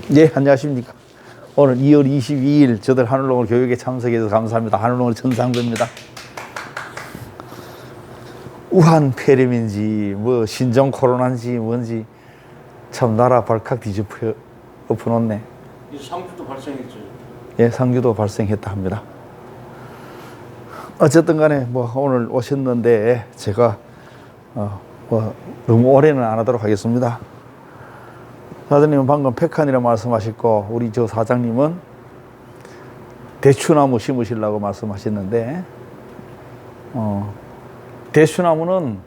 네, 안녕하십니까. 오늘 2월 22일 저들 하늘농을 교육에 참석해서 감사합니다. 하늘농을 전상도입니다. 우한 폐렴인지 뭐 신종 코로나인지 뭔지 참 나라 발칵 뒤집어 엎어놓네. 이제 상주도 발생했죠. 예, 상주도 발생했다 합니다. 어쨌든 간에 뭐 오늘 오셨는데 제가 뭐 너무 오래는 안 하도록 하겠습니다. 사장님은 방금 백한이라 말씀하셨고 우리 저 사장님은 대추나무 심으시려고 말씀하셨는데 대추나무는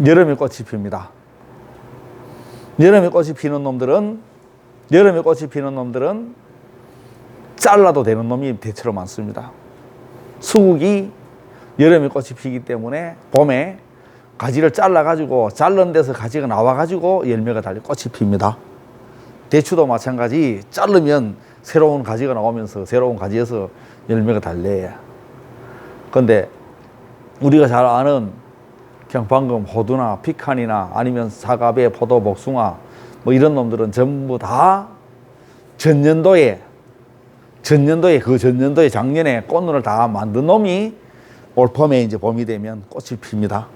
여름에 꽃이 핍니다. 여름에 꽃이 피는 놈들은 잘라도 되는 놈이 대체로 많습니다. 수국이 여름에 꽃이 피기 때문에 봄에 가지를 잘라가지고 자른 데서 가지가 나와가지고 열매가 달려 꽃이 핍니다. 대추도 마찬가지 자르면 새로운 가지가 나오면서 새로운 가지에서 열매가 달려요. 근데 우리가 잘 아는 그냥 방금 호두나 피칸이나 아니면 사과배, 포도, 복숭아 뭐 이런 놈들은 전부 다 전년도에 작년에 꽃눈을 다 만든 놈이 올 봄에 이제 봄이 되면 꽃을 핍니다.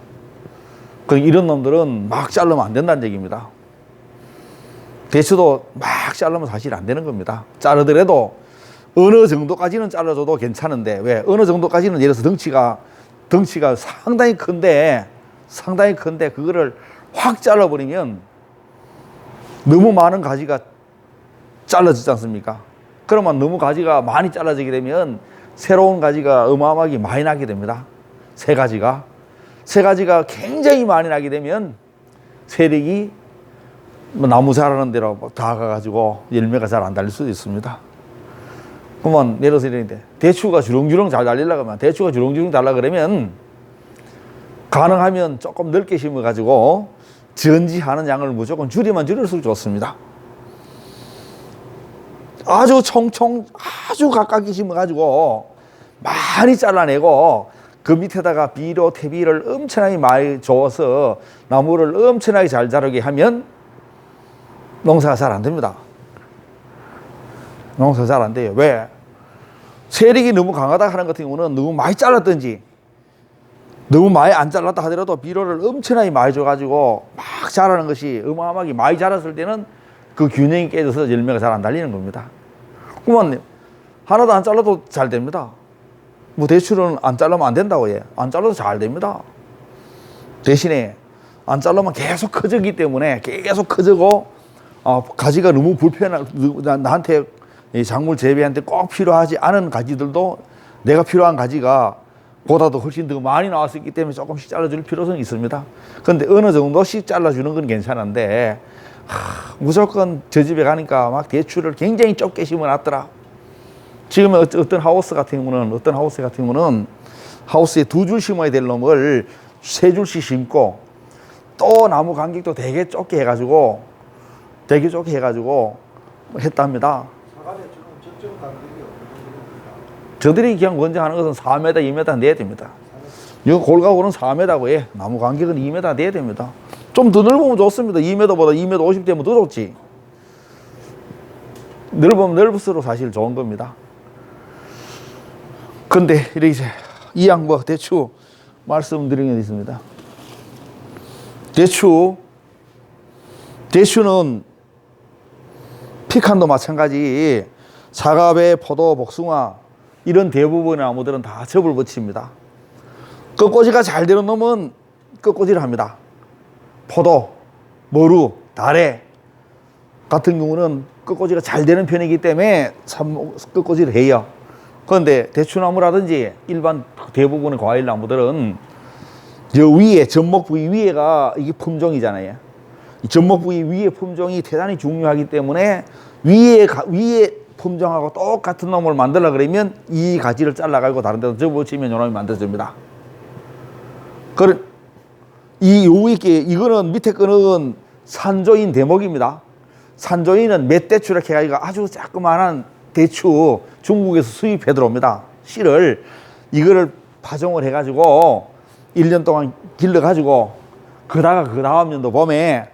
이런 놈들은 막 자르면 안 된다는 얘기입니다. 대추도 막 자르면 사실 안 되는 겁니다. 자르더라도 어느 정도까지는 잘라줘도 괜찮은데 왜 어느 정도까지는 예를 들어서 덩치가 상당히 큰데 그거를 확 잘라버리면 너무 많은 가지가 잘라지지 않습니까? 그러면 너무 가지가 많이 잘라지게 되면 새로운 가지가 어마어마하게 많이 나게 됩니다. 새 가지가 굉장히 많이 나게 되면 세력이 뭐 나무 자라는 데로 다 가가지고 열매가 잘 안 달릴 수도 있습니다. 그러면 예를 들어서 이런데 대추가 주렁주렁 잘 달리려고 하면 대추가 주렁주렁 달라 그러면 가능하면 조금 넓게 심어가지고 전지하는 양을 무조건 줄일수록 좋습니다. 아주 총총 아주 가깝게 심어가지고 많이 잘라내고 그 밑에다가 비료, 퇴비를 엄청나게 많이 줘서 나무를 엄청나게 잘 자라게 하면 농사가 잘 안 됩니다. 농사가 잘 안 돼요. 왜? 세력이 너무 강하다 하는 같은 경우는 너무 많이 잘랐든지 너무 많이 안 잘랐다 하더라도 비료를 엄청나게 많이 줘가지고 막 자라는 것이 어마어마하게 많이 자랐을 때는 그 균형이 깨져서 열매가 잘 안 달리는 겁니다. 그러면 하나도 안 잘라도 잘 됩니다. 뭐 대추는 안 자르면 안 된다고 해. 안 잘라도 잘 됩니다. 대신에 안 자르면 계속 커지기 때문에 계속 커지고 가지가 너무 나한테 작물 재배한테 꼭 필요하지 않은 가지들도 내가 필요한 가지가 보다도 훨씬 더 많이 나왔었기 때문에 조금씩 잘라줄 필요성이 있습니다. 그런데 어느 정도씩 잘라주는 건 괜찮은데 무조건 저 집에 가니까 막 대추를 굉장히 좁게 심어놨더라. 지금 어떤 하우스 같은 경우는 하우스에 2줄 심어야 될 놈을 3줄씩 심고 또 나무 간격도 되게 좁게 해가지고 했답니다. 저들이 그냥 먼저 하는 것은 4m, 2m 내야 됩니다. 이 골가구는 4m고 해. 나무 간격은 2m 내야 됩니다. 좀 더 넓으면 좋습니다. 2m보다 2m 50 되면 더 좋지. 넓으면 넓을수록 사실 좋은 겁니다. 근데 이렇게 이양 대추 말씀드리는 게 있습니다. 대추는 피칸도 마찬가지 사과배, 포도, 복숭아 이런 대부분의 나무들은 다 접을 붙입니다. 꺾꽂이가 잘 되는 놈은 꺾꽂이를 합니다. 포도, 머루, 다래 같은 경우는 꺾꽂이가 잘 되는 편이기 때문에 꺾꽂이를 해요. 그런데 대추나무라든지 일반 대부분의 과일나무들은 저 위에 접목 부위 위에가 이게 품종이잖아요. 이 접목 부위 위에 품종이 대단히 중요하기 때문에 위에 품종하고 똑같은 놈을 만들려 그러면 이 가지를 잘라가지고 다른 데도 접어치면 요 놈이 만들어집니다. 이거는 밑에 거는 산조인 대목입니다. 산조인은 멧대추 이렇게 해가지고 아주 조그만한 대추 중국에서 수입해 들어옵니다. 씨를 이거를 파종을 해가지고 1년 동안 길러가지고 그다가 그 다음 년도 봄에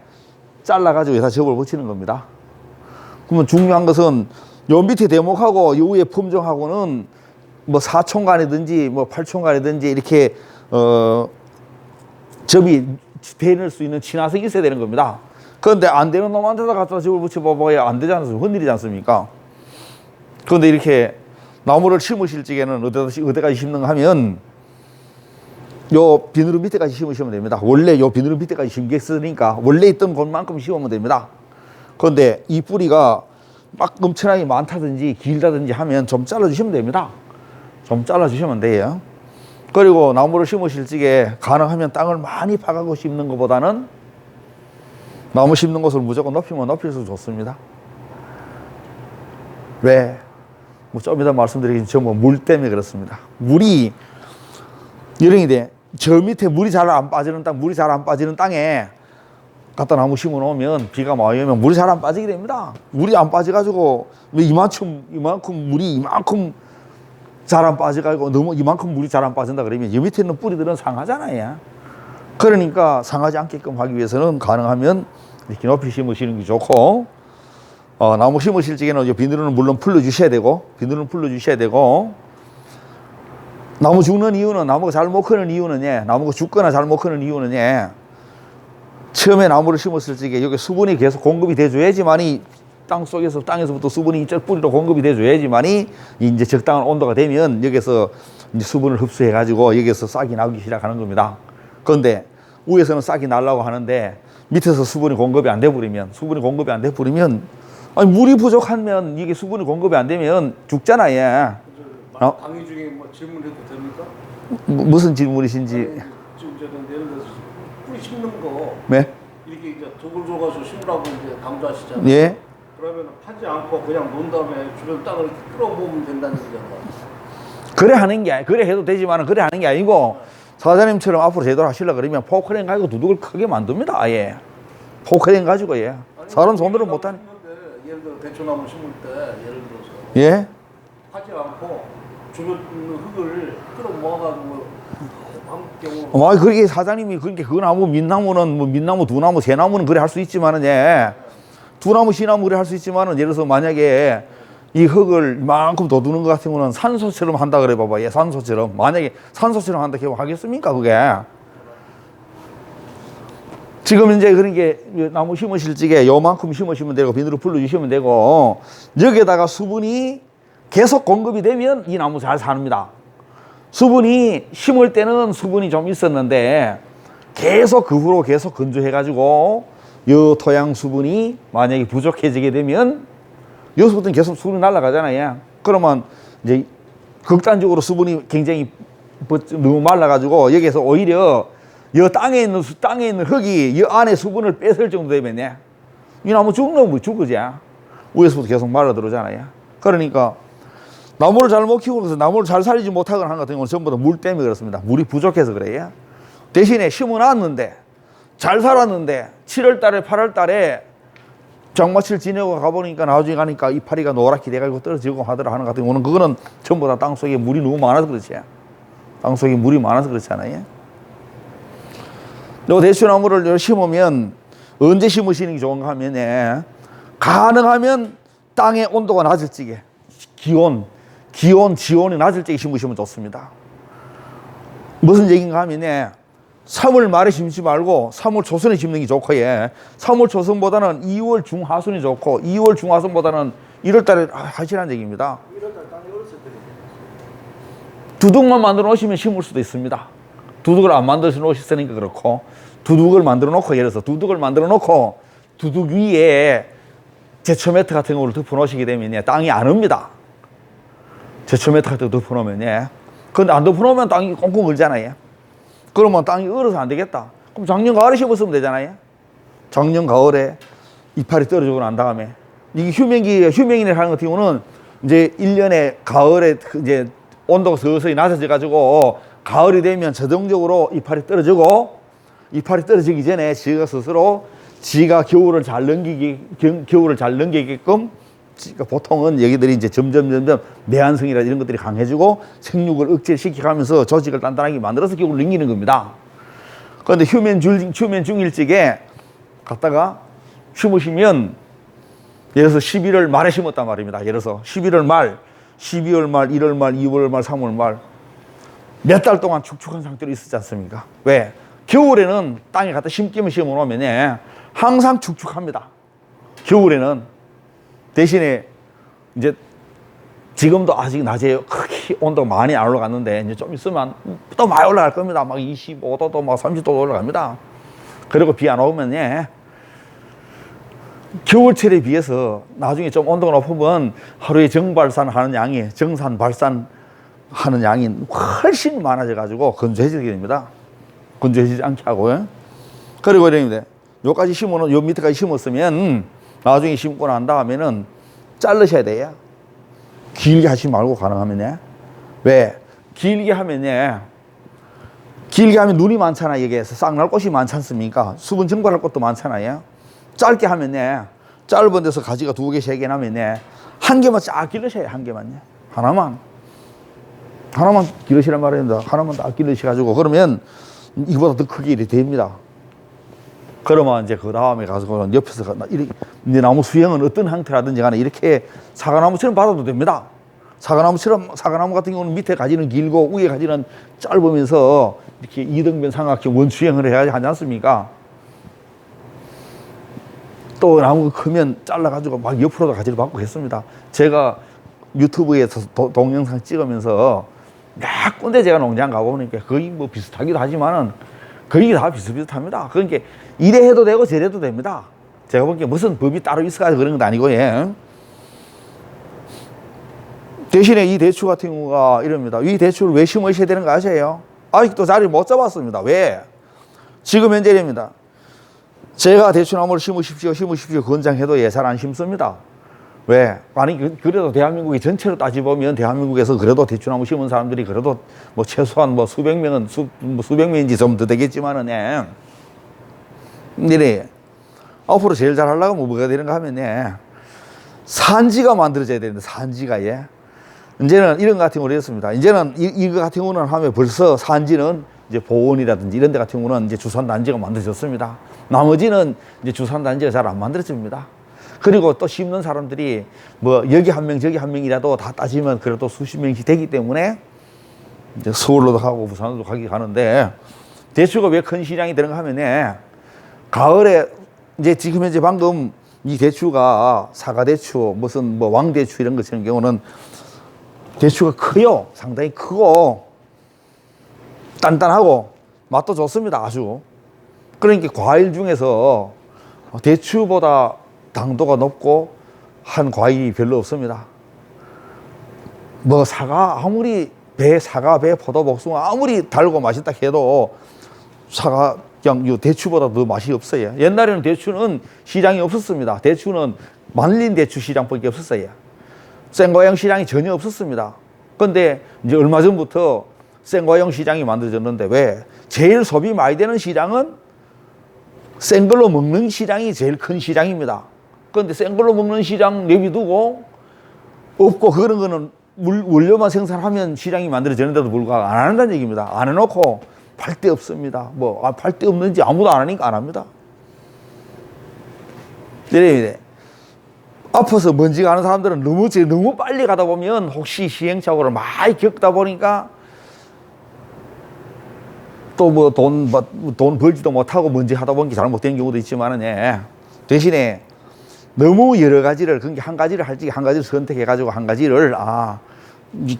잘라가지고 여기다 접을 붙이는 겁니다. 그러면 중요한 것은 요 밑에 대목하고 요 위에 품종하고는 뭐 4촌간이든지 뭐 8촌간이든지 이렇게 접이 되는 수 있는 친화성이 있어야 되는 겁니다. 그런데 안 되는 놈한테다 갖다 접을 붙여봐야 안 되지 않습니까? 흔들리지 않습니까? 그런데 이렇게 나무를 심으실 적에는 어디까지 심는가 하면 요 비누름 밑에까지 심으시면 됩니다. 원래 요 비누름 밑에까지 심겠으니까 원래 있던 곳만큼 심으면 됩니다. 그런데 이 뿌리가 막 엄청나게 많다든지 길다든지 하면 좀 잘라주시면 됩니다. 좀 잘라주시면 돼요. 그리고 나무를 심으실 적에 가능하면 땅을 많이 파가고 심는 것보다는 나무 심는 곳을 무조건 높이면 높일수록 좋습니다. 왜? 뭐 좀 이따 말씀드리긴 전부 물 때문에 그렇습니다. 물이 여름이 돼. 저 밑에 물이 잘 안 빠지는 땅, 물이 잘 안 빠지는 땅에 갖다 나무 심어 놓으면 비가 많이 오면 물이 잘 안 빠지게 됩니다. 물이 안 빠져가지고 이만큼 물이 이만큼 잘 안 빠져가지고 너무 이만큼 물이 잘 안 빠진다 그러면 이 밑에 있는 뿌리들은 상하잖아요. 그러니까 상하지 않게끔 하기 위해서는 가능하면 이렇게 높이 심으시는 게 좋고, 나무 심으실 적에는 비누는 물론 풀러주셔야 되고, 나무 죽는 이유는, 나무가 잘 못 크는 이유는, 나무가 죽거나 잘 못 크는 이유는, 처음에 나무를 심었을 적에 여기 수분이 계속 공급이 돼줘야지만이 땅에서부터 수분이 이쪽 뿌리로 공급이 돼줘야지만이 이제 적당한 온도가 되면 여기서 이제 수분을 흡수해가지고 여기서 싹이 나기 시작하는 겁니다. 그런데 위에서는 싹이 나려고 하는데 밑에서 수분이 공급이 안 돼버리면, 아니 물이 부족하면 이게 수분이 공급이 안 되면 죽잖아, 얘. 강의 중에 뭐 질문해도 됩니까? 무슨 질문이신지. 지금 저는 예를 들어서 뿌리 심는 거 네? 이렇게 이제 독을 줘가지고 심으라고 이제 강조하시잖아요. 예. 그러면 파지 않고 그냥 놓은 다음에 주변 땅을 이렇게 끌어모으면 된다는 얘기잖아요. 그래 해도 되지만 그래 하는 게 아니고, 사장님처럼 앞으로 제대로 하시려고 그러면 포크레인 가지고 두둑을 크게 만듭니다, 아예. 포크레인 가지고, 사람 손으로 못하네. 예를 들어 대추나무 심을 때 예를 들어서 예? 파지 않고 주변 흙을 끌어모아가지고 한 경우. 그렇게 사장님이 그렇게 그 나무, 민나무는 뭐 민나무, 두나무, 새나무는 그래 할 수 있지만은, 두나무, 시나무 그래 할 수 있지만은, 예를 들어서 만약에 이 흙을 이만큼 둬두는 것 같은 거는 산소처럼 한다 그래 봐봐. 산소처럼. 만약에 산소처럼 한다 해도 하겠습니까, 그게? 지금 이제 그런 게 나무 심으실 적에 요만큼 심으시면 되고, 비누로 불러주시면 되고, 여기에다가 수분이 계속 공급이 되면 이 나무 잘 삽니다. 수분이 심을 때는 수분이 좀 있었는데 계속 그 후로 계속 건조해가지고 요 토양 수분이 만약에 부족해지게 되면 여기서부터는 계속 수분이 날아가잖아요. 그러면 이제 극단적으로 수분이 굉장히 너무 말라가지고 여기에서 오히려 이 땅에 있는 흙이 이 안에 수분을 뺏을 정도 되면 이 나무 죽으지. 위에서부터 계속 말라 들어오잖아요. 그러니까 나무를 잘 못 키우고 그래서 나무를 잘 살리지 못하거나 하는 것 같은 경우는 전부 다 물 때문에 그렇습니다. 물이 부족해서 그래요. 대신에 심어놨는데 잘 살았는데 7월 달에 8월 달에 장마철 지내고 가보니까 나중에 가니까 이파리가 노랗게 돼가지고 떨어지고 하더라 하는 것 같은 경우는 그거는 전부 다 땅속에 물이 너무 많아서 그렇지. 땅속에 물이 많아서 그렇잖아요. 요 대추나무를 심으면 언제 심으시는 게 좋은가 하면, 가능하면 땅의 온도가 낮을 적에, 지온이 낮을 적에 심으시면 좋습니다. 무슨 얘기인가 하면, 3월 말에 심지 말고 3월 초순에 심는 게 좋고, 3월 초순보다는 2월 중하순이 좋고, 2월 중하순보다는 1월 달에 하시라는 얘기입니다. 1월 달 땅이 어렸을 때 두둑만 만들어 놓으시면 심을 수도 있습니다. 두둑을 안 만들어 놓으셨으니까 그렇고, 두둑을 만들어 놓고, 예를 들어서 두둑을 만들어 놓고 두둑 위에 제초 매트 같은 거를 덮어 놓으시게 되면 땅이 안 옵니다. 제초 매트 같은 거 덮어 놓으면. 근데 안 덮어 놓으면 땅이 꽁꽁 얼잖아요. 그러면 땅이 얼어서 안 되겠다. 그럼 작년 가을에 심었으면 되잖아요. 작년 가을에 이파리 떨어지고 난 다음에, 이게 휴men이라는 것 같은 경우는 이제 1년에 가을에 이제 온도가 서서히 낮아져 가지고 가을이 되면 자동적으로 이파리 떨어지기 전에 지가 스스로 지가 겨울을 잘 넘기게끔, 보통은 여기들이 이제 점점 내한성이라 이런 것들이 강해지고 생육을 억제시켜가면서 조직을 단단하게 만들어서 겨울을 넘기는 겁니다. 그런데 휴면 중일직에 갖다가 심으시면 예를 들어서 11월 말에 심었단 말입니다. 예를 들어서 11월 말, 12월 말, 1월 말, 2월 말, 3월 말 몇 달 동안 축축한 상태로 있었지 않습니까? 왜? 겨울에는 땅에 갖다 심기만 심어놓으면 항상 축축합니다. 겨울에는. 대신에 이제 지금도 아직 낮에 크게 온도가 많이 안 올라갔는데 이제 좀 있으면 또 많이 올라갈 겁니다. 막 25도도 막 30도도 올라갑니다. 그리고 비 안 오면 겨울철에 비해서 나중에 좀 온도가 높으면 하루에 정발산하는 양이 정산 발산하는 양이 훨씬 많아져 가지고 건조해지게 됩니다. 건조해지지 않게 하고요. 그리고 이런데 요까지 심어놓은 요 밑에까지 심었으면 나중에 심고 난 다음에는 자르셔야 돼요. 길게 하지 말고 가능하면. 왜? 길게 하면 눈이 많잖아요. 이게 싹날 꽃이 많지 않습니까? 수분 증발할 것도 많잖아요. 짧게 하면 짧은 데서 가지가 2개, 3개 나면 한 개만 쫙 기르셔야 한 개만요. 하나만 기르시란 말입니다. 하나만 딱 기르셔가지고 그러면 이거보다 더 크게 이렇게 됩니다. 그러면 이제 그 다음에 가서 옆에서 이렇게 나무 수형은 어떤 형태라든지 간에 이렇게 사과나무처럼 받아도 됩니다. 사과나무 같은 경우는 밑에 가지는 길고 위에 가지는 짧으면서 이렇게 이등변 삼각형 원수형을 해야 하지 않습니까? 또 나무가 크면 잘라가지고 막 옆으로도 가지를 받고 했습니다. 제가 유튜브에서 동영상 찍으면서 몇 군데 제가 농장 가보니까 거의 뭐 비슷하기도 하지만은 거의 다 비슷비슷합니다. 그러니까 이래 해도 되고 저래 해도 됩니다. 제가 보기에 무슨 법이 따로 있어가지고 그런 건 아니고, 예. 대신에 이 대추 같은 경우가 이럽니다. 이 대추를 왜 심으셔야 되는 거 아세요? 아직도 자리를 못 잡았습니다. 왜? 지금 현재 이랍니다. 제가 대추나무를 심으십시오 권장해도 잘 안 심습니다. 왜? 아니, 그래도 대한민국이 전체로 따지보면 대한민국에서 그래도 대추나무 심은 사람들이 그래도 뭐 최소한 뭐 수백 명인지 좀 더 되겠지만은, 이래. 앞으로 제일 잘 하려면 뭐가 되는가 하면, 산지가 만들어져야 되는데, 산지가, 이제는 이런 것 같은 경우는 이렇습니다. 이제는 이거 같은 경우는 하면 벌써 산지는 이제 보온이라든지 이런 데 같은 경우는 이제 주산단지가 만들어졌습니다. 나머지는 이제 주산단지가 잘 안 만들어집니다. 그리고 또 심는 사람들이 뭐 여기 한 명 저기 한 명이라도 다 따지면 그래도 수십 명씩 되기 때문에 이제 서울로도 가고 부산으로도 가는데, 대추가 왜 큰 시장이 되는가 하면 가을에 이제 지금 현재 방금 이 대추가 사과대추 무슨 뭐 왕대추 이런 것 같은 경우는 대추가 커요. 상당히 크고 단단하고 맛도 좋습니다. 아주. 그러니까 과일 중에서 대추보다 당도가 높고 한 과일이 별로 없습니다. 뭐 사과 아무리 사과, 배, 포도, 복숭아 아무리 달고 맛있다 해도 사과 그냥 대추보다 더 맛이 없어요. 옛날에는 대추는 시장이 없었습니다. 대추는 말린 대추 시장밖에 없었어요. 생과형 시장이 전혀 없었습니다. 그런데 이제 얼마 전부터 생과형 시장이 만들어졌는데, 왜? 제일 소비 많이 되는 시장은 생 걸로 먹는 시장이 제일 큰 시장입니다. 그런데 생 걸로 먹는 시장 내비두고 없고 그런 거는 원료만 생산하면 시장이 만들어지는데도 불구하고 안 한다는 얘기입니다. 안 해놓고 팔 데 없습니다. 뭐 팔 데 없는지 아무도 안 하니까 안 합니다. 이래. 앞에서 먼지 가는 사람들은 너무 빨리 가다 보면 혹시 시행착오를 많이 겪다 보니까 또 뭐 돈 벌지도 못하고 먼지 하다 보니까 잘못된 경우도 있지만은, 대신에 너무 여러 가지를, 그러니까 한 가지를 할지 한 가지를 선택해가지고 한 가지를,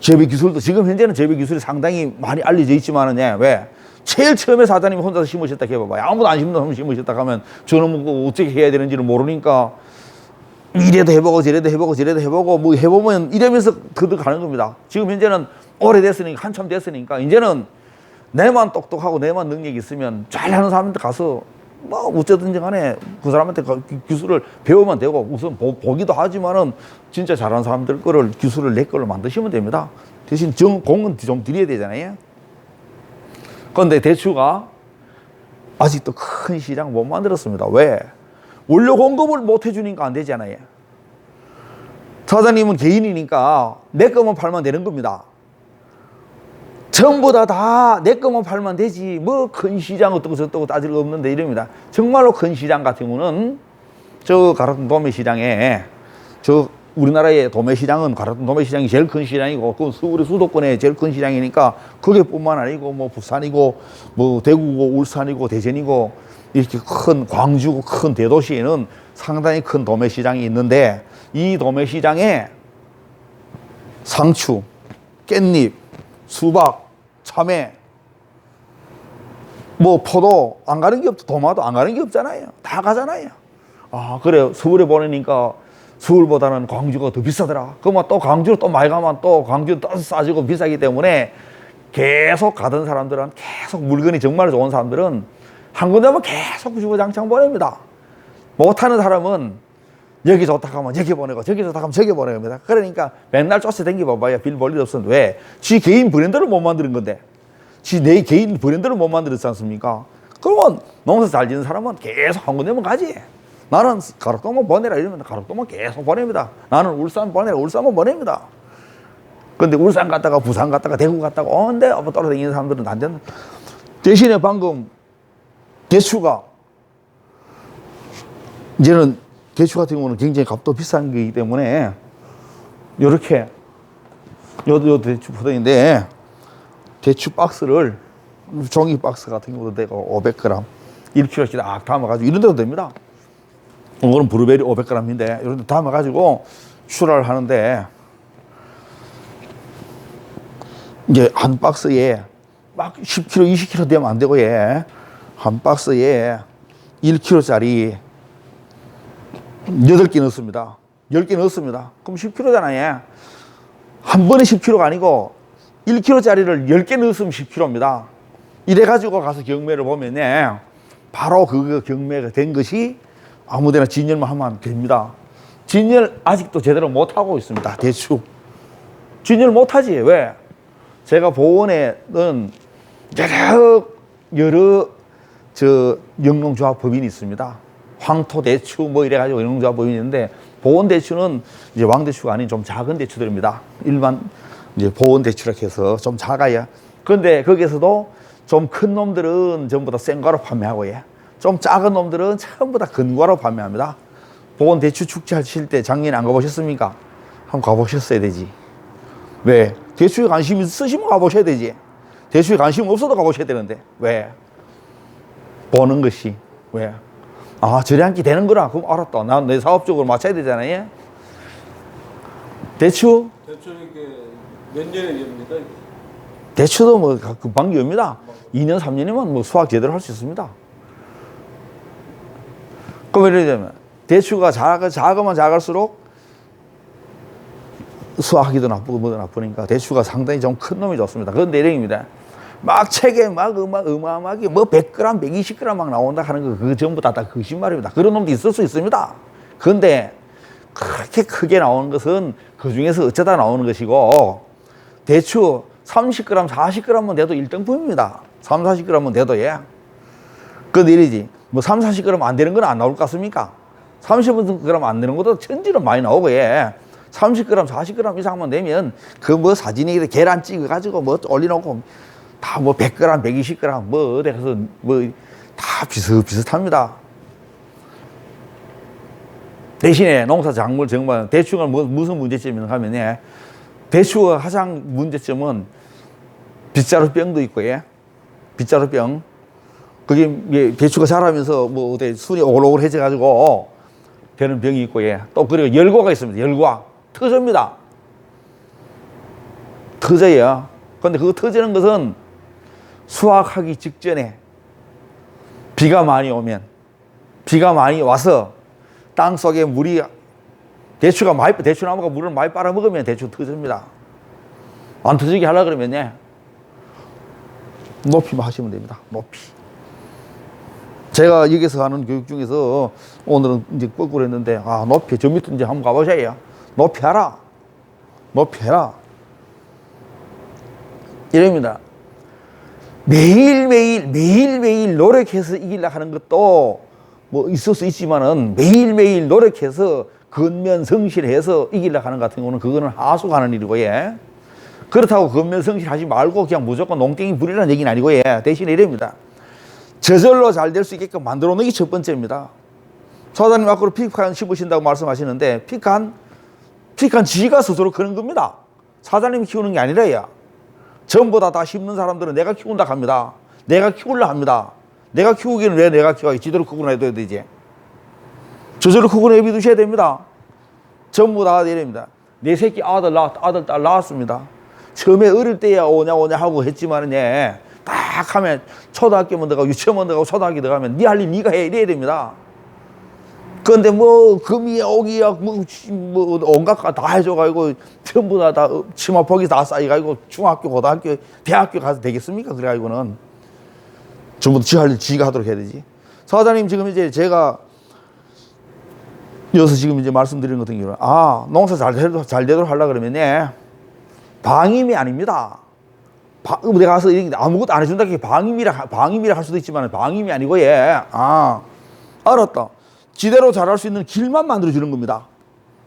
재배 기술도 지금 현재는 재배 기술이 상당히 많이 알려져 있지만은, 왜? 제일 처음에 사장님이 혼자서 심으셨다 해봐봐요. 아무도 안 심는 사람 심으셨다 하면 저는 뭐 어떻게 해야 되는지를 모르니까 이래도 해보고 저래도 해보고 뭐 해보면 이러면서 그들 가는 겁니다. 지금 현재는 오래됐으니까, 한참 됐으니까 이제는 내만 똑똑하고 내만 능력이 있으면 잘하는 사람한테 가서 뭐 어쩌든지 간에 그 사람한테 기술을 배우면 되고, 우선 보기도 하지만은 진짜 잘하는 사람들 거를 기술을 내 걸로 만드시면 됩니다. 대신 공은 좀 드려야 되잖아요. 그런데 대추가 아직도 큰 시장 못 만들었습니다. 왜? 원료 공급을 못 해주니까 안 되잖아요. 사장님은 개인이니까 내 것만 팔면 되는 겁니다. 전부 다 내 것만 팔면 되지 뭐 큰 시장 어떻고 저떻고 따질 거 없는데 이럽니다. 정말로 큰 시장 같은 경우는 저 가락동 도매 시장에 저 우리나라의 도매시장은 가락동 도매시장이 제일 큰 시장이고 그 우리 수도권의 제일 큰 시장이니까 그게뿐만 아니고 뭐 부산이고 뭐 대구고 울산이고 대전이고 이렇게 큰 광주고 큰 대도시에는 상당히 큰 도매시장이 있는데 이 도매시장에 상추, 깻잎, 수박, 참외, 뭐 포도 안 가는 게 없죠. 도마도 안 가는 게 없잖아요. 다 가잖아요. 아 그래 서울에 보내니까 서울보다는 광주가 더 비싸더라. 그러면 또 광주로 또 많이 가면 또 광주는 또 싸지고 비싸기 때문에 계속 가던 사람들은 계속 물건이 정말 좋은 사람들은 한 군데만 계속 주구장창 보냅니다. 못하는 사람은 여기 좋다 하면 여기 보내고 저기 좋다 하면 저기 보냅니다. 그러니까 맨날 쫓아다니고 봐봐야 빌 볼 일 없었는데 왜? 지 개인 브랜드를 못 만드는 건데 지 내 개인 브랜드를 못 만들었지 않습니까? 그러면 농사 잘 짓는 사람은 계속 한 군데만 가지. 나는 가락동만 보내라 이러면 가락동만 계속 보냅니다. 나는 울산 보내라 울산만 보냅니다. 근데 울산 갔다가 부산 갔다가 대구 갔다가 온데 떨어다니는 사람들은 안 된다. 대신에 방금 대추가 이제는 대추 같은 경우는 굉장히 값도 비싼 거기 때문에 요렇게 요 대추 포장인데 대추 박스를 종이 박스 같은 경우도 되고 500g 1kg씩 딱 담아가지고 이런 데도 됩니다. 이거는 브루베리 500g인데 이런 데 담아가지고 출하를 하는데 이제 한 박스에 막 10kg, 20kg 되면 안 되고 한 박스에 1kg짜리 8개 넣습니다. 10개 넣습니다. 그럼 10kg잖아요. 한 번에 10kg가 아니고 1kg짜리를 10개 넣었으면 10kg입니다. 이래가지고 가서 경매를 보면 바로 그 경매가 된 것이 아무데나 진열만 하면 됩니다. 진열 아직도 제대로 못하고 있습니다. 대추. 진열 못하지. 왜? 제가 보원에는 여러 영농조합 법인이 있습니다. 황토 대추 뭐 이래가지고 영농조합 법인이 있는데 보원 대추는 이제 왕대추가 아닌 좀 작은 대추들입니다. 일반 이제 보원 대추라고 해서 좀 작아야. 그런데 거기에서도 좀 큰 놈들은 전부 다 생과로 판매하고 좀 작은 놈들은 전부 다 근과로 판매합니다. 보원 대추 축제 하실 때 작년에 안 가보셨습니까? 한번 가보셨어야 되지. 왜? 대추에 관심 있으시면 가보셔야 되지. 대추에 관심 없어도 가보셔야 되는데 왜? 보는 것이 왜? 아 저리 앉기 되는구나. 그럼 알았다. 난 내 사업적으로 맞춰야 되잖아요. 대추 이게 몇 년에 됩니까? 대추도 뭐 금방 기업니다. 2년 3년이면 뭐 수확 제대로 할 수 있습니다. 그럼 예를 들면 대추가 작으면 작을수록 수확하기도 나쁘고 뭐도 나쁘니까 대추가 상당히 좀 큰 놈이 좋습니다. 그건 내령입니다. 막 책에 막 어마어마하게 뭐 100g, 120g 막 나온다 하는 거 그거 전부 다 거짓말입니다. 그런 놈도 있을 수 있습니다. 그런데 그렇게 크게 나오는 것은 그 중에서 어쩌다 나오는 것이고 대추 30g, 40g만 돼도 1등품입니다. 3, 40g만 돼도 그건 이러지. 뭐 3, 40g 안 되는 건 안 나올 것 같습니까? 30g 안 되는 것도 천지는 많이 나오고 30g, 40g 이상만 되면 그 뭐 사진에 계란 찍어가지고 뭐 올려놓고 다 뭐 100g, 120g 뭐 어디 가서 뭐 다 비슷비슷합니다. 대신에 농사 작물 정말 대추가 무슨 문제점이 하면 대추의 가장 문제점은 빗자루병도 있고 빗자루병 그게 대추가 자라면서 뭐 어디 순이 오글오글해져 가지고 되는 병이 있고 또 그리고 열과가 있습니다. 열과 터집니다. 터져요. 그런데 그거 터지는 것은 수확하기 직전에 비가 많이 오면 비가 많이 와서 땅 속에 물이 대추나무가 물을 많이 빨아먹으면 대추 터집니다. 안 터지게 하려고 그러면 높이만 하시면 됩니다. 높이. 제가 여기서 하는 교육 중에서 오늘은 이제 거꾸로 했는데 높이 저 밑에 이제 한번 가보셔야 높이 하라. 높이 해라. 이럽니다. 매일매일 노력해서 이기려고 하는 것도 뭐 있을 수 있지만은 매일매일 노력해서 근면성실해서 이기려고 하는 같은 경우는 그거는 하수가는 일이고 그렇다고 근면성실하지 말고 그냥 무조건 농땡이 부리라는 얘기는 아니고 대신에 이럽니다. 저절로 잘 될 수 있게끔 만들어 놓는 게 첫 번째입니다. 사장님 앞으로 피칸 심으신다고 말씀하시는데 피칸 그러니까 지가 스스로 그런 겁니다. 사장님이 키우는 게 아니라야. 전부 다 심는 사람들은 내가 키운다 합니다. 내가 키우려 합니다. 내가 키우기는 왜 내가 키워야 지대로 크고 해둬야 되지. 저절로 크고 내비두셔야 됩니다. 전부 다 이랍니다. 내 새끼 아들 딸 낳았습니다. 처음에 어릴 때야 오냐 하고 했지만은 딱 하면 초등학교만 들어가고 유치원만 들어가고 초등학교 들어가면 네 할 일 네가 해 이래야 됩니다. 그런데 뭐 금이야 오기야 뭐 온갖 다 해줘가지고 전부 다 치마폭이 다 쌓여가지고 중학교 고등학교 대학교 가서 되겠습니까? 그래가지고는 전부 지 할 일 지가 하도록 해야 되지. 사장님 지금 이제 제가 여기서 지금 이제 말씀드리는 것 같은 경우는 농사 잘 되도록 하려고 그러면 방임이 아닙니다. 내가 가서 아무것도 안 해준다 게 방임이라 할 수도 있지만 방임이 아니고 알았다. 제대로 잘할 수 있는 길만 만들어주는 겁니다.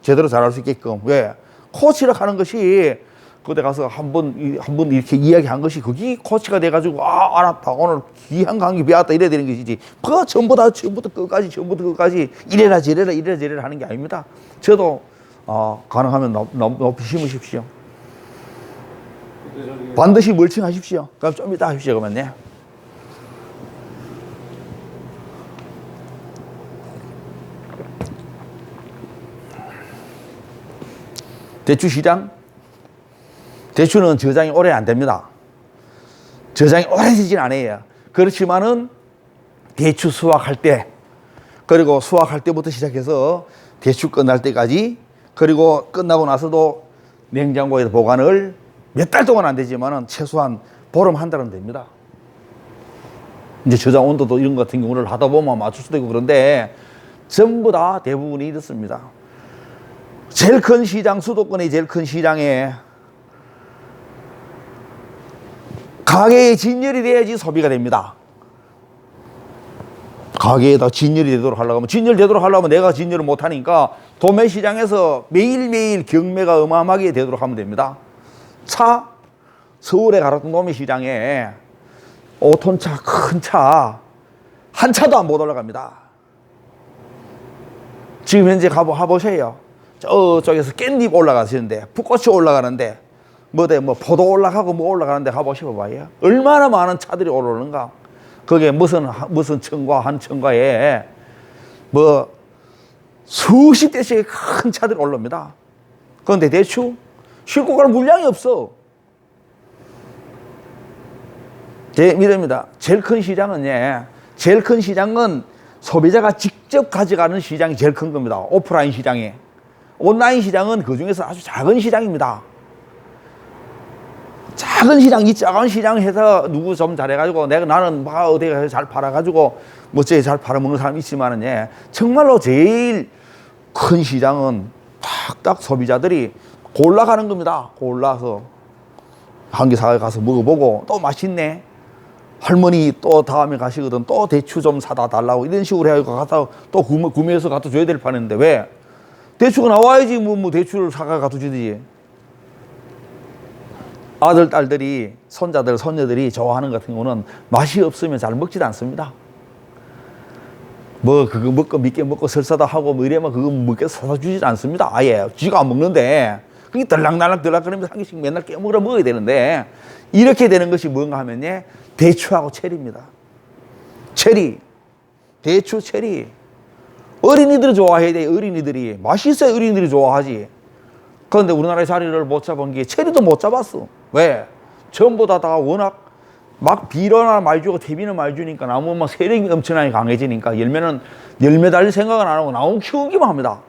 제대로 잘할 수 있게끔. 왜? 코치를 하는 것이 그때 가서 한번 이렇게 이야기한 것이 그게 코치가 돼가지고 알았다. 오늘 귀한 강의 배웠다 이래야 되는 것이지. 그거 처음부터 끝까지 이래라 저래라 하는 게 아닙니다. 저도 가능하면 높이 심으십시오. 반드시 멀칭하십시오. 그럼 좀 이따 하십시오. 그러면 대추 시장? 대추는 저장이 오래 안 됩니다. 저장이 오래 되진 않아요. 그렇지만은 대추 수확할 때, 그리고 수확할 때부터 시작해서 대추 끝날 때까지, 그리고 끝나고 나서도 냉장고에 보관을 몇 달 동안 안 되지만은 최소한 보름 한 달은 됩니다. 이제 저장 온도도 이런 것 같은 경우를 하다 보면 맞출 수도 있고 그런데 전부 다 대부분이 이렇습니다. 제일 큰 시장, 수도권의 제일 큰 시장에 가게에 진열이 돼야지 소비가 됩니다. 가게에다 진열이 되도록 하려고 하면, 진열되도록 하려면 내가 진열을 못하니까 도매 시장에서 매일매일 경매가 어마어마하게 되도록 하면 됩니다. 서울에 가라던 도매 시장에 5톤 차, 큰 차, 한 차도 안 못 올라갑니다. 지금 현재 가보세요. 저쪽에서 깻잎 올라가시는데, 풋꽃이 올라가는데, 포도 올라가고 올라가는데 가보시고 봐요. 얼마나 많은 차들이 올라오는가. 거기에 무슨 층과 한 층과에 수십 대씩의 큰 차들이 올라옵니다. 그런데 대추 싣고 갈 물량이 없어. 제 믿음입니다. 제일 큰 시장은 소비자가 직접 가져가는 시장이 제일 큰 겁니다. 오프라인 시장이. 온라인 시장은 그 중에서 아주 작은 시장입니다. 작은 시장, 이 작은 시장 해서 누구 좀 잘해가지고 나는 어디 가서 잘 팔아가지고 잘 팔아먹는 사람이 있지만은 정말로 제일 큰 시장은 딱 소비자들이 골라가는 겁니다. 골라서 한기사에 가서 먹어보고 또 맛있네. 할머니 또 다음에 가시거든 또 대추 좀 사다 달라고 이런 식으로 해가지고 갖다 또 구매해서 갖다 줘야 될 판인데 왜? 대추가 나와야지 대추를 사가 갖다 주지. 아들, 딸들이, 손자들, 손녀들이 좋아하는 것 같은 경우는 맛이 없으면 잘 먹지도 않습니다. 그거 먹고 믿게 먹고 설사다 하고 이래면 그거 먹게 사다 주지 않습니다. 아예. 쥐가 안 먹는데. 그게 들락날락 그러면서 한 개씩 맨날 깨물어 먹어야 되는데 이렇게 되는 것이 뭔가 하면 대추하고 체리입니다. 대추, 체리. 어린이들이 좋아해야 돼. 어린이들이. 맛있어야 어린이들이 좋아하지. 그런데 우리나라의 자리를 못 잡은 게 체리도 못 잡았어. 왜? 전부 다 워낙 막 비료나 말 주고 퇴비는 말 주니까 나무 세력이 엄청나게 강해지니까 열매 달릴 생각은 안 하고 나무 키우기만 합니다.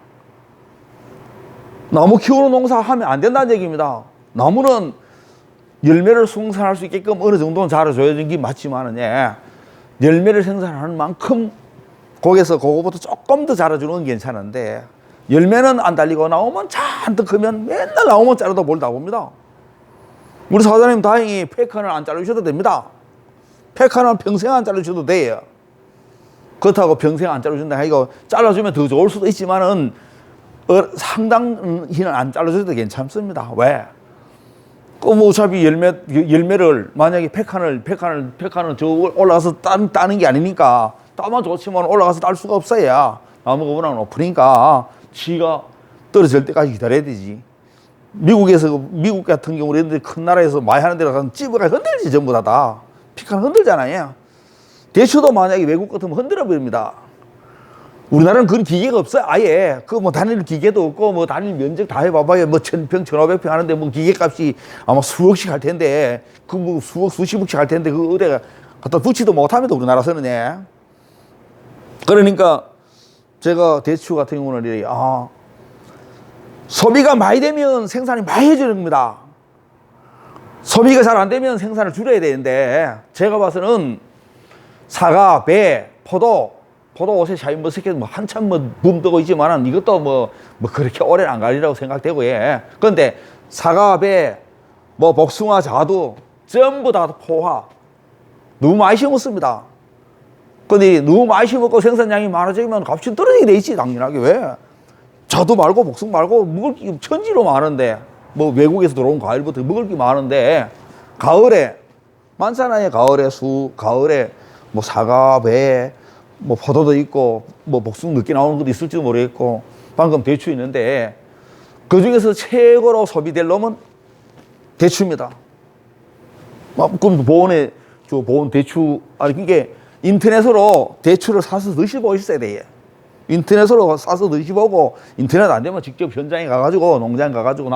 나무 키우는 농사 하면 안 된다는 얘기입니다. 나무는 열매를 생산할 수 있게끔 어느 정도는 자라줘야 되는 게 맞지만은 열매를 생산하는 만큼 거기서 그거보다 조금 더 자라주는 건 괜찮은데 열매는 안 달리고 나오면 잔뜩 크면 맨날 나오면 자르다 뭘 나옵니다. 우리 사장님 다행히 페카는 안 자르셔도 됩니다. 페카는 평생 안 자르셔도 돼요. 그렇다고 평생 안 자르준다 이거 잘라주면 더 좋을 수도 있지만은 상당히는 안 잘라줘도 괜찮습니다. 왜? 어차피 열매를 만약에 페카는 저 올라가서 따는 게 아니니까 따면 좋지만 올라가서 딸 수가 없어야 나무가 워낙 높으니까 지가 떨어질 때까지 기다려야 되지. 미국 같은 경우는 큰 나라에서 많이 하는 데로 가서 찝어가 흔들지, 전부 다. 피카는 흔들잖아요. 대추도 만약에 외국 같으면 흔들어 버립니다. 우리나라는 그런 기계가 없어요, 아예. 그 뭐 단일 기계도 없고, 뭐 단일 면적 다 해봐봐야 뭐 1000평, 1500평 하는데 뭐 기계 값이 아마 수억씩 할 텐데, 그 뭐 수억, 수십억씩 할 텐데, 그 어디가 갖다 붙이도 못합니다, 우리나라에서는. 예. 그러니까 제가 대추 같은 경우는 소비가 많이 되면 생산이 많이 해주는 겁니다. 소비가 잘 안 되면 생산을 줄여야 되는데, 제가 봐서는 사과, 배, 포도 옷에 샤인머스켓 뭐 한참 뭐 붐뜨고 있지만은 이것도 뭐 그렇게 오래는 안 가리라고 생각되고, 예. 그런데 사과, 배, 뭐 복숭아, 자두 전부 다 포화. 너무 많이 심었습니다. 근데 너무 많이 심었고 생산량이 많아지면 값이 떨어지게 돼 있지, 당연하게. 왜? 자두 말고 복숭아 말고 먹을 게 천지로 많은데, 뭐 외국에서 들어온 과일부터 먹을 게 많은데, 가을에 많잖아요. 가을에 뭐 사과, 배, 뭐 포도도 있고, 뭐 복숭아 늦게 나오는 것도 있을지도 모르겠고, 방금 대추 있는데, 그 중에서 최고로 소비될 놈은 대추입니다. 그럼 보온 대추, 이게 인터넷으로 대추를 사서 드셔보셔야 돼요. 인터넷으로 사서 드셔보고, 인터넷 안 되면 직접 현장에 가가지고, 농장에 가가지고,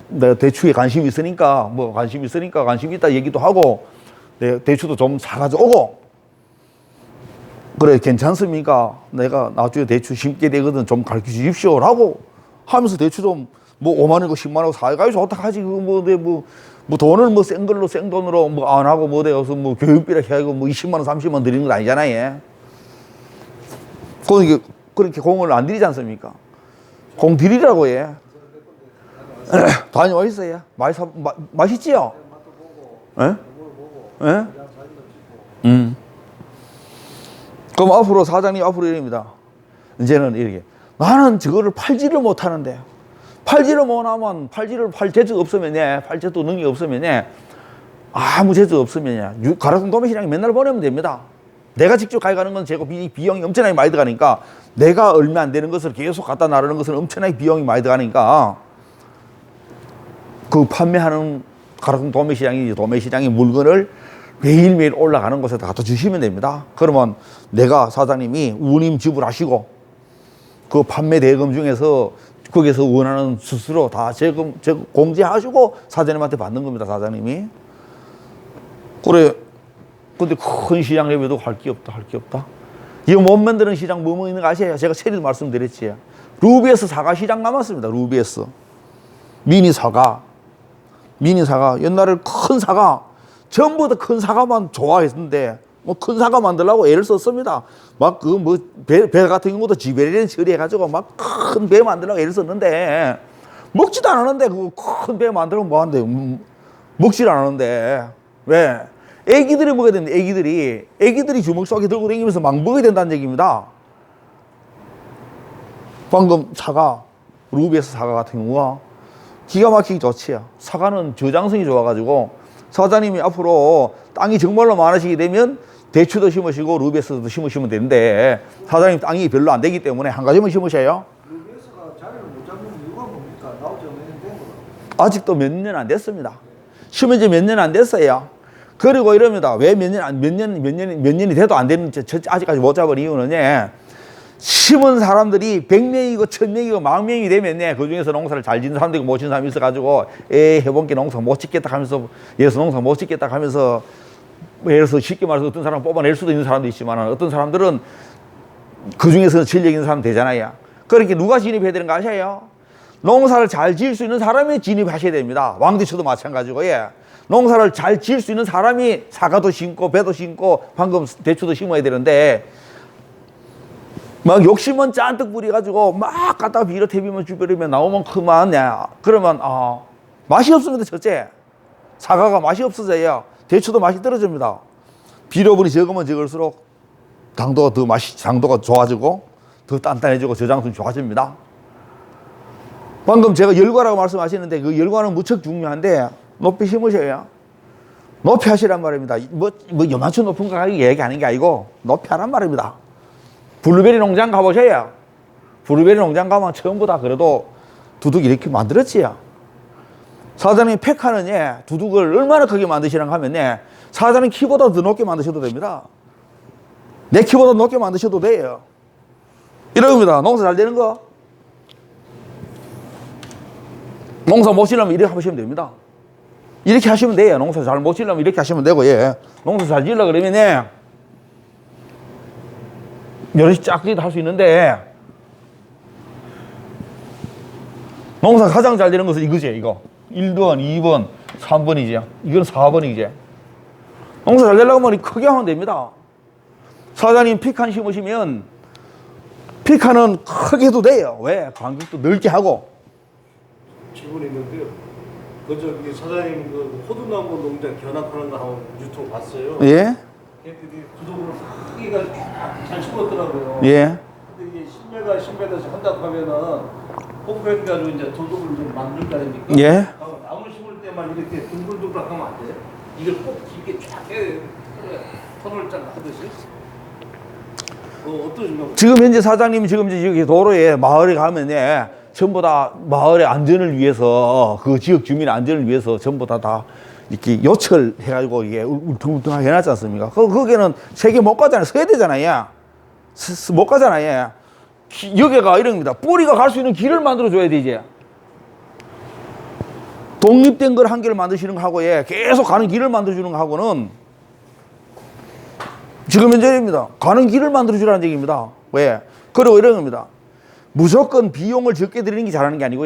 내가 대추에 관심이 있으니까, 관심 있다 얘기도 하고, 내가 대추도 좀 사가지고 오고, 그래, 괜찮습니까? 내가 나중에 대추 심게 되거든. 좀 가르쳐 주십시오. 라고 하면서 대추 좀 뭐 5만 원이고 10만 원이고 사가지고 어떡하지? 뭐 돈을 뭐 생돈으로 뭐 안 하고 뭐 되어서 뭐 교육비라 해가지고 뭐 20만 원, 30만 원 드리는 건 아니잖아요. 그렇게 공을 안 드리지 않습니까? 공 드리라고 해. 다녀오셨어요? 맛있지요? 예? 예? 그럼 앞으로 사장님 앞으로 이럽니다. 이제는 이렇게 나는 저거를 팔지를 못하는데, 팔지를 못하면 팔 재주 없으면 팔 재주 능력이 없으면 아무 재주 없으면 가락동 도매시장에 맨날 보내면 됩니다. 내가 직접 가져가는 건 제가 비용이 엄청나게 많이 들어가니까, 내가 얼마 안 되는 것을 계속 갖다 나르는 것은 엄청나게 비용이 많이 들어가니까, 그 판매하는 가락동 도매시장의 물건을 매일매일 올라가는 곳에 갖다 주시면 됩니다. 그러면 내가 사장님이 운임 지불하시고, 그 판매 대금 중에서 거기서 원하는 수수료 다 공제하시고 사장님한테 받는 겁니다, 사장님이. 그래. 근데 큰 시장 내에도 할 게 없다. 이거 못 만드는 시장 뭐 있는 거 아세요? 제가 세리도 말씀드렸지. 루비에스 사과 시장 남았습니다, 루비에스. 미니 사과. 옛날에 큰 사과. 전부 다 큰 사과만 좋아했는데, 뭐 큰 사과 만들려고 애를 썼습니다. 막 배 같은 경우도 지베리안 처리해가지고 막 큰 배 만들려고 애를 썼는데, 먹지도 않았는데, 그 큰 배 만들면 뭐 한대? 먹지도 않았는데. 왜? 애기들이 먹어야 되는데, 애기들이 주먹 속에 들고 다니면서 막 먹어야 된다는 얘기입니다. 방금 루비에스 사과 같은 경우가 기가 막히게 좋지요. 사과는 저장성이 좋아가지고, 사장님이 앞으로 땅이 정말로 많으시게 되면 대추도 심으시고 루비에스도 심으시면 되는데, 사장님 땅이 별로 안 되기 때문에 한 가지만 심으셔요. 루비에스가 자리를 못 잡는 이유가 뭡니까? 나온 지 몇 년 된 거예요? 아직도 몇 년 안 됐습니다. 심은 지 몇 년 안 됐어요. 그리고 이럽니다. 왜 몇 년이 돼도 안 되는, 아직까지 못 잡은 이유는 심은 사람들이 100명이고 1000명이고 10,000명이 되면 그 중에서 농사를 잘 짓는 사람들이 못 짓는 사람이 있어가지고, 해본 게 농사 못 짓겠다 하면서, 농사 못 짓겠다 하면서, 예를 들어서 쉽게 말해서 어떤 사람 뽑아낼 수도 있는 사람도 있지만, 어떤 사람들은 그 중에서 실력 있는 사람 되잖아요. 그렇게 누가 진입해야 되는 거 아세요? 농사를 잘 지을 수 있는 사람이 진입하셔야 됩니다. 왕대추도 마찬가지고, 농사를 잘 지을 수 있는 사람이 사과도 심고 배도 심고 방금 대추도 심어야 되는데, 막 욕심은 잔뜩 부려가지고 막 갖다가 비료태비면 주버리면 나오면 그만, 그러면 맛이 없습니다. 첫째, 사과가 맛이 없어져요. 대추도 맛이 떨어집니다. 비료분이 적으면 적을수록 당도가 좋아지고 더 단단해지고 저장성이 좋아집니다. 방금 제가 열과라고 말씀하시는데, 그 열과는 무척 중요한데 높이 심으셔야 높이 하시란 말입니다. 뭐 요만큼 높은 거 얘기하는 게 아니고 높이 하란 말입니다. 블루베리 농장 가보셔야 블루베리 농장 가면 전부 다 그래도 두둑 이렇게 만들었지요. 사장님 팩하는 두둑을 얼마나 크게 만드시는가 하면 사장님 키보다 더 높게 만드셔도 됩니다. 내 키보다 높게 만드셔도 돼요. 이럽니다. 농사 잘 되는 거. 농사 못 지려면 이렇게 하시면 됩니다. 이렇게 하시면 돼요. 농사 잘 못 지려면 이렇게 하시면 되고, 농사 잘 지으려 그러면 여럿이 짝짓 할 수 있는데, 농사 가장 잘 되는 것은 이거지, 이거. 1번, 2번, 3번이지. 이건 4번이지. 농사 잘 되려고 하면 크게 하면 됩니다. 사장님 피칸 심으시면 피칸은 크게 해도 돼요. 왜? 간격도 넓게 하고. 질문이 있는데요. 그 저기 사장님 그 호두나무 농장 견학하는 거 한번 유튜브 봤어요. 예? 걔들이 구독을 크기가 잘 심었더라고요. 예. 근데 이게 10m, 10m씩 한다고 하면은 홈페이지 가지고 이제 도둑을 좀 만들 거 아닙니까? 예. 나무 심을 때만 이렇게 둥글둥글 하면 안 돼. 이걸 꼭 깊게 쫙 해. 터널 쫙 하듯이. 어떠신가요? 지금 현재 사장님이 지금 이제 여기 도로에 마을에 가면 전부 다 마을의 안전을 위해서 그 지역 주민의 안전을 위해서 전부 다 이렇게 요철해가지고 이게 울퉁불퉁하게 해놨지 않습니까? 거기는 세계 못 가잖아요. 서야 되잖아요. 못 가잖아요. 여기가 이럽니다. 뿌리가 갈 수 있는 길을 만들어줘야 되지. 독립된 걸 한 개를 만드시는 거하고 계속 가는 길을 만들어주는 거하고는 지금 현재입니다. 가는 길을 만들어주라는 얘기입니다. 왜? 그리고 이런 겁니다. 무조건 비용을 적게 들이는 게 잘하는 게 아니고,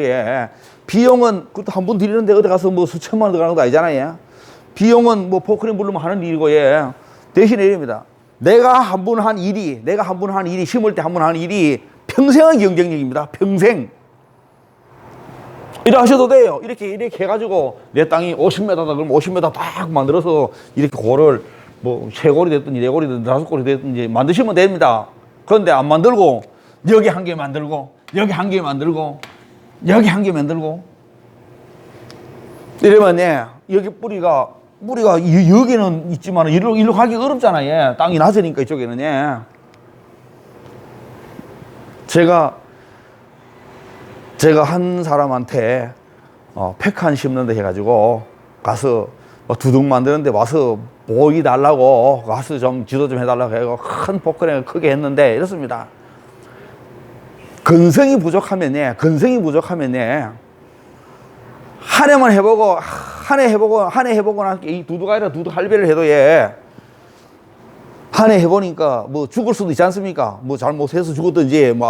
비용은 그것도 한 분 드리는데 어디 가서 뭐 수천만 원 들어가는 거 아니잖아요. 비용은 뭐 포크레인 부르면 하는 일이고, 대신에 이럽니다. 내가 한 분 한 일이 심을 때 한 분 하는 일이 평생의 경쟁력입니다. 평생. 이래 하셔도 돼요. 이렇게 해가지고 내 땅이 50m다 그러면 50m 딱 만들어서 이렇게 고를 뭐 3고리 됐든지 4고리 됐든지 5고리 됐든지 만드시면 됩니다. 그런데 안 만들고 여기 한 개 만들고 여기 한 개 만들고 여기 한 개 만들고 이러면 여기 뿌리가 여기는 있지만 일로 가기 어렵잖아요. 땅이 낮으니까 이쪽에는. 제가 한 사람한테 팩한 심는다 해가지고 가서 두둑 만드는데 와서 보여달라고 가서 좀 지도 좀 해달라고 해서 큰 포크레인을 크게 했는데 이렇습니다. 건성이 부족하면 한 해만 해보고 한 해 해보고 나서 이 두둑 아니라 두둑 할배를 해도 한 해 해보니까 뭐 죽을 수도 있지 않습니까? 뭐 잘못해서 죽었든지 뭐